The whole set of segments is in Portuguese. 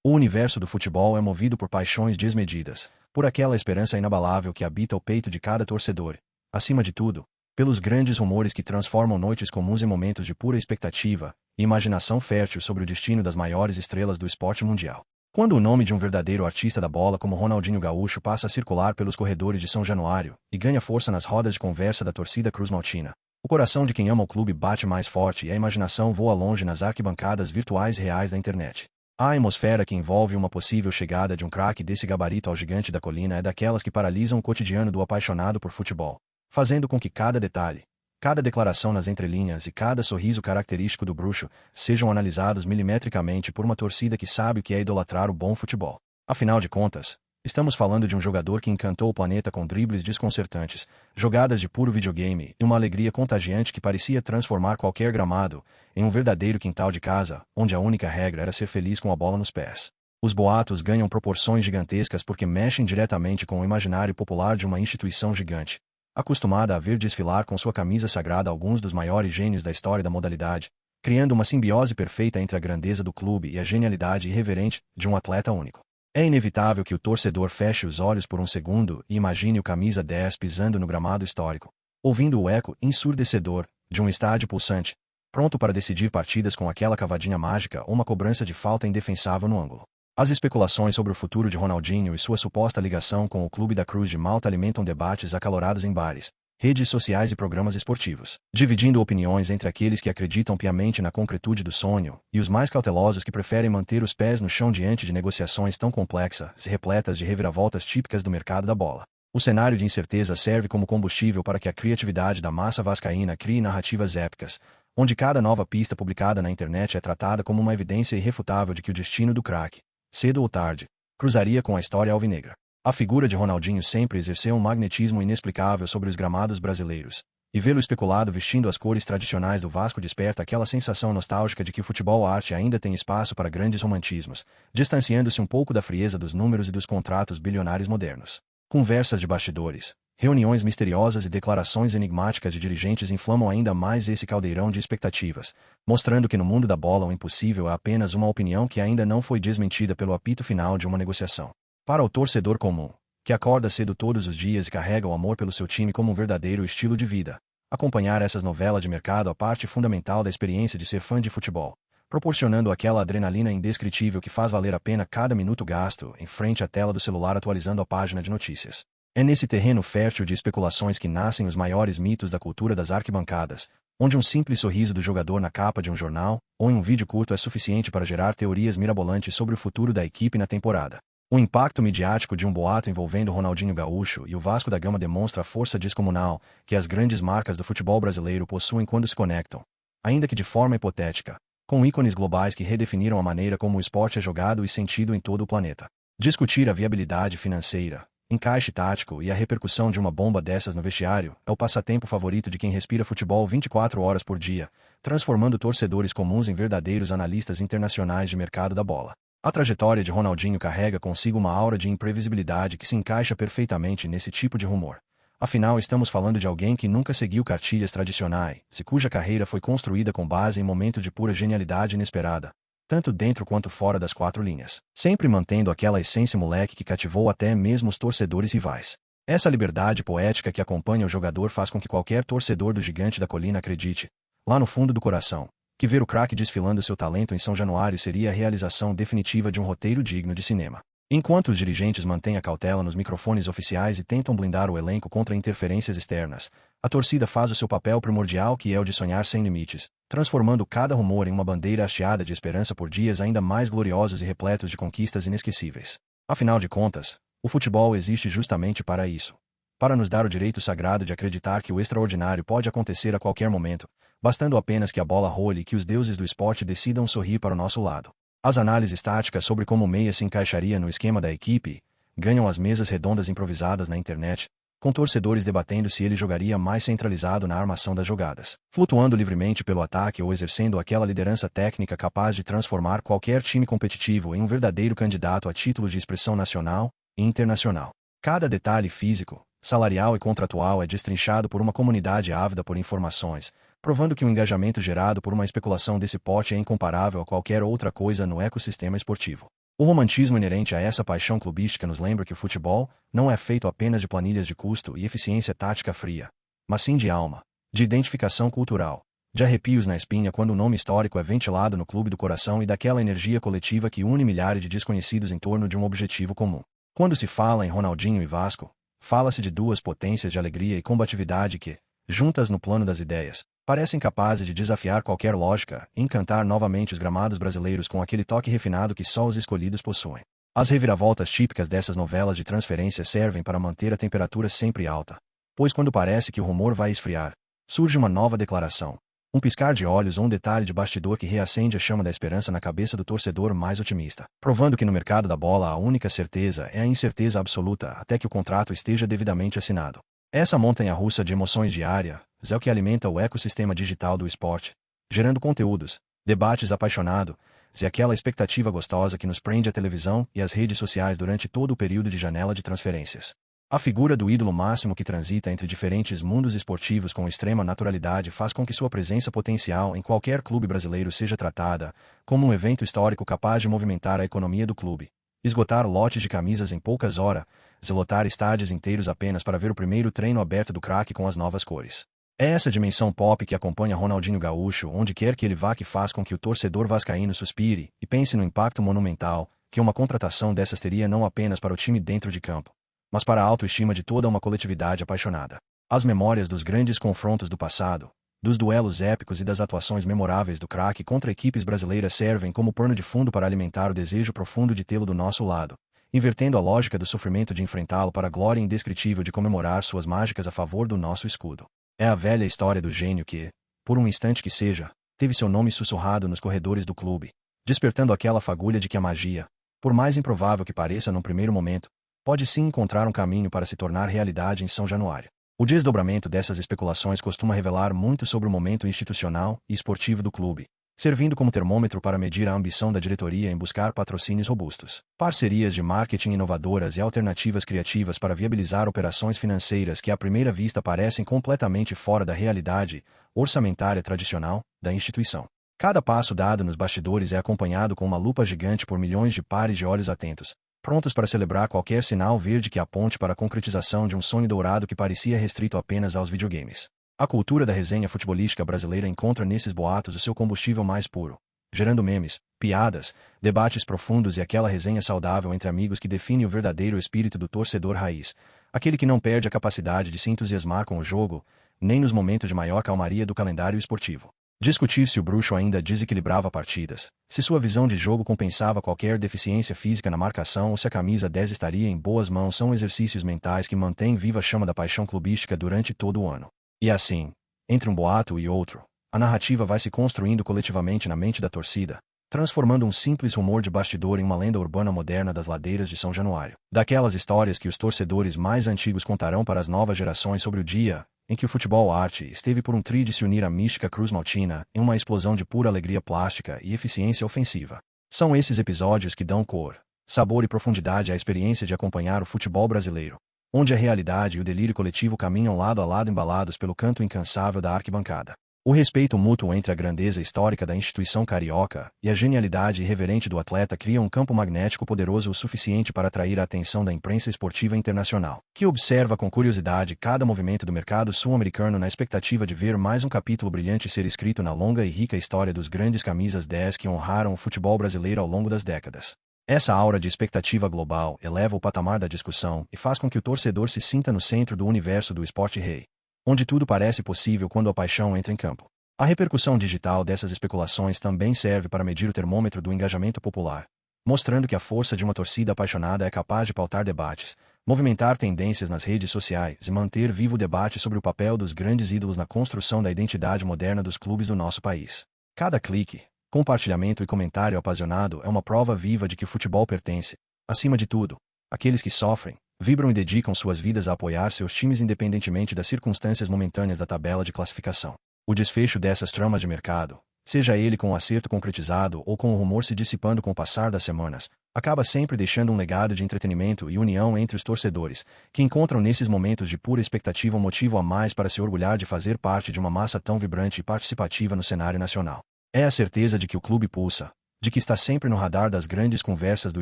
O universo do futebol é movido por paixões desmedidas, por aquela esperança inabalável que habita o peito de cada torcedor. Acima de tudo, pelos grandes rumores que transformam noites comuns em momentos de pura expectativa e imaginação fértil sobre o destino das maiores estrelas do esporte mundial. Quando o nome de um verdadeiro artista da bola como Ronaldinho Gaúcho passa a circular pelos corredores de São Januário e ganha força nas rodas de conversa da torcida cruz-maltina, o coração de quem ama o clube bate mais forte e a imaginação voa longe nas arquibancadas virtuais reais da internet. A atmosfera que envolve uma possível chegada de um craque desse gabarito ao gigante da colina é daquelas que paralisam o cotidiano do apaixonado por futebol, fazendo com que cada detalhe, cada declaração nas entrelinhas e cada sorriso característico do bruxo sejam analisados milimetricamente por uma torcida que sabe o que é idolatrar o bom futebol. Afinal de contas, estamos falando de um jogador que encantou o planeta com dribles desconcertantes, jogadas de puro videogame e uma alegria contagiante que parecia transformar qualquer gramado em um verdadeiro quintal de casa, onde a única regra era ser feliz com a bola nos pés. Os boatos ganham proporções gigantescas porque mexem diretamente com o imaginário popular de uma instituição gigante, acostumada a ver desfilar com sua camisa sagrada alguns dos maiores gênios da história da modalidade, criando uma simbiose perfeita entre a grandeza do clube e a genialidade irreverente de um atleta único. É inevitável que o torcedor feche os olhos por um segundo e imagine o camisa 10 pisando no gramado histórico, ouvindo o eco ensurdecedor de um estádio pulsante, pronto para decidir partidas com aquela cavadinha mágica ou uma cobrança de falta indefensável no ângulo. As especulações sobre o futuro de Ronaldinho e sua suposta ligação com o Clube da Cruz de Malta alimentam debates acalorados em bares, redes sociais e programas esportivos, dividindo opiniões entre aqueles que acreditam piamente na concretude do sonho e os mais cautelosos que preferem manter os pés no chão diante de negociações tão complexas e repletas de reviravoltas típicas do mercado da bola. O cenário de incerteza serve como combustível para que a criatividade da massa vascaína crie narrativas épicas, onde cada nova pista publicada na internet é tratada como uma evidência irrefutável de que o destino do craque, cedo ou tarde, cruzaria com a história alvinegra. A figura de Ronaldinho sempre exerceu um magnetismo inexplicável sobre os gramados brasileiros, e vê-lo especulado vestindo as cores tradicionais do Vasco desperta aquela sensação nostálgica de que o futebol-arte ainda tem espaço para grandes romantismos, distanciando-se um pouco da frieza dos números e dos contratos bilionários modernos. Conversas de bastidores, reuniões misteriosas e declarações enigmáticas de dirigentes inflamam ainda mais esse caldeirão de expectativas, mostrando que no mundo da bola o impossível é apenas uma opinião que ainda não foi desmentida pelo apito final de uma negociação. Para o torcedor comum, que acorda cedo todos os dias e carrega o amor pelo seu time como um verdadeiro estilo de vida, acompanhar essas novelas de mercado é parte fundamental da experiência de ser fã de futebol, proporcionando aquela adrenalina indescritível que faz valer a pena cada minuto gasto em frente à tela do celular atualizando a página de notícias. É nesse terreno fértil de especulações que nascem os maiores mitos da cultura das arquibancadas, onde um simples sorriso do jogador na capa de um jornal ou em um vídeo curto é suficiente para gerar teorias mirabolantes sobre o futuro da equipe na temporada. O impacto midiático de um boato envolvendo Ronaldinho Gaúcho e o Vasco da Gama demonstra a força descomunal que as grandes marcas do futebol brasileiro possuem quando se conectam, ainda que de forma hipotética, com ícones globais que redefiniram a maneira como o esporte é jogado e sentido em todo o planeta. Discutir a viabilidade financeira, encaixe tático e a repercussão de uma bomba dessas no vestiário é o passatempo favorito de quem respira futebol 24 horas por dia, transformando torcedores comuns em verdadeiros analistas internacionais de mercado da bola. A trajetória de Ronaldinho carrega consigo uma aura de imprevisibilidade que se encaixa perfeitamente nesse tipo de rumor. Afinal, estamos falando de alguém que nunca seguiu cartilhas tradicionais, e cuja carreira foi construída com base em momentos de pura genialidade inesperada, tanto dentro quanto fora das quatro linhas, sempre mantendo aquela essência moleque que cativou até mesmo os torcedores rivais. Essa liberdade poética que acompanha o jogador faz com que qualquer torcedor do Gigante da Colina acredite, lá no fundo do coração, que ver o craque desfilando seu talento em São Januário seria a realização definitiva de um roteiro digno de cinema. Enquanto os dirigentes mantêm a cautela nos microfones oficiais e tentam blindar o elenco contra interferências externas, a torcida faz o seu papel primordial que é o de sonhar sem limites, transformando cada rumor em uma bandeira hasteada de esperança por dias ainda mais gloriosos e repletos de conquistas inesquecíveis. Afinal de contas, o futebol existe justamente para isso. Para nos dar o direito sagrado de acreditar que o extraordinário pode acontecer a qualquer momento, bastando apenas que a bola role e que os deuses do esporte decidam sorrir para o nosso lado. As análises táticas sobre como o meia se encaixaria no esquema da equipe ganham as mesas redondas improvisadas na internet, com torcedores debatendo se ele jogaria mais centralizado na armação das jogadas, flutuando livremente pelo ataque ou exercendo aquela liderança técnica capaz de transformar qualquer time competitivo em um verdadeiro candidato a títulos de expressão nacional e internacional. Cada detalhe físico, salarial e contratual é destrinchado por uma comunidade ávida por informações, provando que o engajamento gerado por uma especulação desse porte é incomparável a qualquer outra coisa no ecossistema esportivo. O romantismo inerente a essa paixão clubística nos lembra que o futebol não é feito apenas de planilhas de custo e eficiência tática fria, mas sim de alma, de identificação cultural, de arrepios na espinha quando o nome histórico é ventilado no clube do coração e daquela energia coletiva que une milhares de desconhecidos em torno de um objetivo comum. Quando se fala em Ronaldinho e Vasco, fala-se de duas potências de alegria e combatividade que, juntas no plano das ideias, parecem capazes de desafiar qualquer lógica e encantar novamente os gramados brasileiros com aquele toque refinado que só os escolhidos possuem. As reviravoltas típicas dessas novelas de transferência servem para manter a temperatura sempre alta, pois quando parece que o rumor vai esfriar, surge uma nova declaração, um piscar de olhos ou um detalhe de bastidor que reacende a chama da esperança na cabeça do torcedor mais otimista, provando que no mercado da bola a única certeza é a incerteza absoluta até que o contrato esteja devidamente assinado. Essa montanha-russa de emoções diária é o que alimenta o ecossistema digital do esporte, gerando conteúdos, debates apaixonados e aquela expectativa gostosa que nos prende à televisão e às redes sociais durante todo o período de janela de transferências. A figura do ídolo máximo que transita entre diferentes mundos esportivos com extrema naturalidade faz com que sua presença potencial em qualquer clube brasileiro seja tratada como um evento histórico capaz de movimentar a economia do clube, esgotar lotes de camisas em poucas horas, lotar estádios inteiros apenas para ver o primeiro treino aberto do craque com as novas cores. É essa dimensão pop que acompanha Ronaldinho Gaúcho onde quer que ele vá que faz com que o torcedor vascaíno suspire e pense no impacto monumental que uma contratação dessas teria não apenas para o time dentro de campo, mas para a autoestima de toda uma coletividade apaixonada. As memórias dos grandes confrontos do passado, dos duelos épicos e das atuações memoráveis do craque contra equipes brasileiras servem como pano de fundo para alimentar o desejo profundo de tê-lo do nosso lado, invertendo a lógica do sofrimento de enfrentá-lo para a glória indescritível de comemorar suas mágicas a favor do nosso escudo. É a velha história do gênio que, por um instante que seja, teve seu nome sussurrado nos corredores do clube, despertando aquela fagulha de que a magia, por mais improvável que pareça num primeiro momento, pode sim encontrar um caminho para se tornar realidade em São Januário. O desdobramento dessas especulações costuma revelar muito sobre o momento institucional e esportivo do clube, servindo como termômetro para medir a ambição da diretoria em buscar patrocínios robustos, parcerias de marketing inovadoras e alternativas criativas para viabilizar operações financeiras que à primeira vista parecem completamente fora da realidade orçamentária tradicional da instituição. Cada passo dado nos bastidores é acompanhado com uma lupa gigante por milhões de pares de olhos atentos, prontos para celebrar qualquer sinal verde que aponte para a concretização de um sonho dourado que parecia restrito apenas aos videogames. A cultura da resenha futebolística brasileira encontra nesses boatos o seu combustível mais puro, gerando memes, piadas, debates profundos e aquela resenha saudável entre amigos que define o verdadeiro espírito do torcedor raiz, aquele que não perde a capacidade de se entusiasmar com o jogo, nem nos momentos de maior calmaria do calendário esportivo. Discutir se o bruxo ainda desequilibrava partidas, se sua visão de jogo compensava qualquer deficiência física na marcação ou se a camisa 10 estaria em boas mãos são exercícios mentais que mantêm viva a chama da paixão clubística durante todo o ano. E assim, entre um boato e outro, a narrativa vai se construindo coletivamente na mente da torcida, transformando um simples rumor de bastidor em uma lenda urbana moderna das ladeiras de São Januário. Daquelas histórias que os torcedores mais antigos contarão para as novas gerações sobre o dia em que o futebol arte esteve por um tri de se unir à mística Cruz Maltina em uma explosão de pura alegria plástica e eficiência ofensiva. São esses episódios que dão cor, sabor e profundidade à experiência de acompanhar o futebol brasileiro, onde a realidade e o delírio coletivo caminham lado a lado embalados pelo canto incansável da arquibancada. O respeito mútuo entre a grandeza histórica da instituição carioca e a genialidade irreverente do atleta cria um campo magnético poderoso o suficiente para atrair a atenção da imprensa esportiva internacional, que observa com curiosidade cada movimento do mercado sul-americano na expectativa de ver mais um capítulo brilhante ser escrito na longa e rica história dos grandes camisas 10 que honraram o futebol brasileiro ao longo das décadas. Essa aura de expectativa global eleva o patamar da discussão e faz com que o torcedor se sinta no centro do universo do esporte rei, onde tudo parece possível quando a paixão entra em campo. A repercussão digital dessas especulações também serve para medir o termômetro do engajamento popular, mostrando que a força de uma torcida apaixonada é capaz de pautar debates, movimentar tendências nas redes sociais e manter vivo o debate sobre o papel dos grandes ídolos na construção da identidade moderna dos clubes do nosso país. Cada clique, compartilhamento e comentário apaixonado é uma prova viva de que o futebol pertence, acima de tudo, àqueles que sofrem, vibram e dedicam suas vidas a apoiar seus times independentemente das circunstâncias momentâneas da tabela de classificação. O desfecho dessas tramas de mercado, seja ele com o acerto concretizado ou com o rumor se dissipando com o passar das semanas, acaba sempre deixando um legado de entretenimento e união entre os torcedores, que encontram nesses momentos de pura expectativa um motivo a mais para se orgulhar de fazer parte de uma massa tão vibrante e participativa no cenário nacional. É a certeza de que o clube pulsa, de que está sempre no radar das grandes conversas do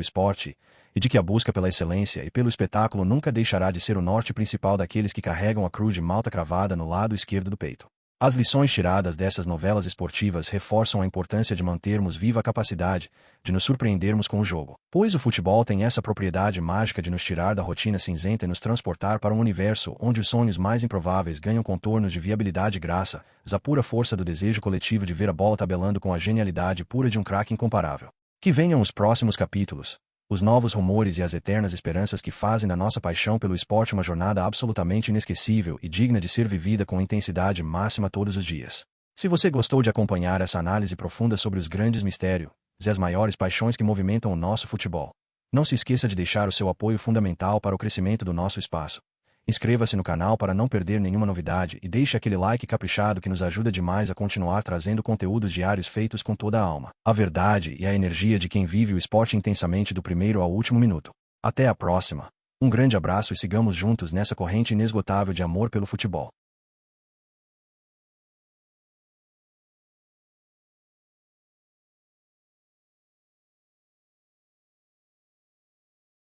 esporte, e de que a busca pela excelência e pelo espetáculo nunca deixará de ser o norte principal daqueles que carregam a cruz de malta cravada no lado esquerdo do peito. As lições tiradas dessas novelas esportivas reforçam a importância de mantermos viva a capacidade de nos surpreendermos com o jogo. Pois o futebol tem essa propriedade mágica de nos tirar da rotina cinzenta e nos transportar para um universo onde os sonhos mais improváveis ganham contornos de viabilidade graças à pura força do desejo coletivo de ver a bola tabelando com a genialidade pura de um craque incomparável. Que venham os próximos capítulos, os novos rumores e as eternas esperanças que fazem da nossa paixão pelo esporte uma jornada absolutamente inesquecível e digna de ser vivida com intensidade máxima todos os dias. Se você gostou de acompanhar essa análise profunda sobre os grandes mistérios e as maiores paixões que movimentam o nosso futebol, não se esqueça de deixar o seu apoio fundamental para o crescimento do nosso espaço. Inscreva-se no canal para não perder nenhuma novidade e deixe aquele like caprichado que nos ajuda demais a continuar trazendo conteúdos diários feitos com toda a alma, a verdade e a energia de quem vive o esporte intensamente do primeiro ao último minuto. Até a próxima. Um grande abraço e sigamos juntos nessa corrente inesgotável de amor pelo futebol.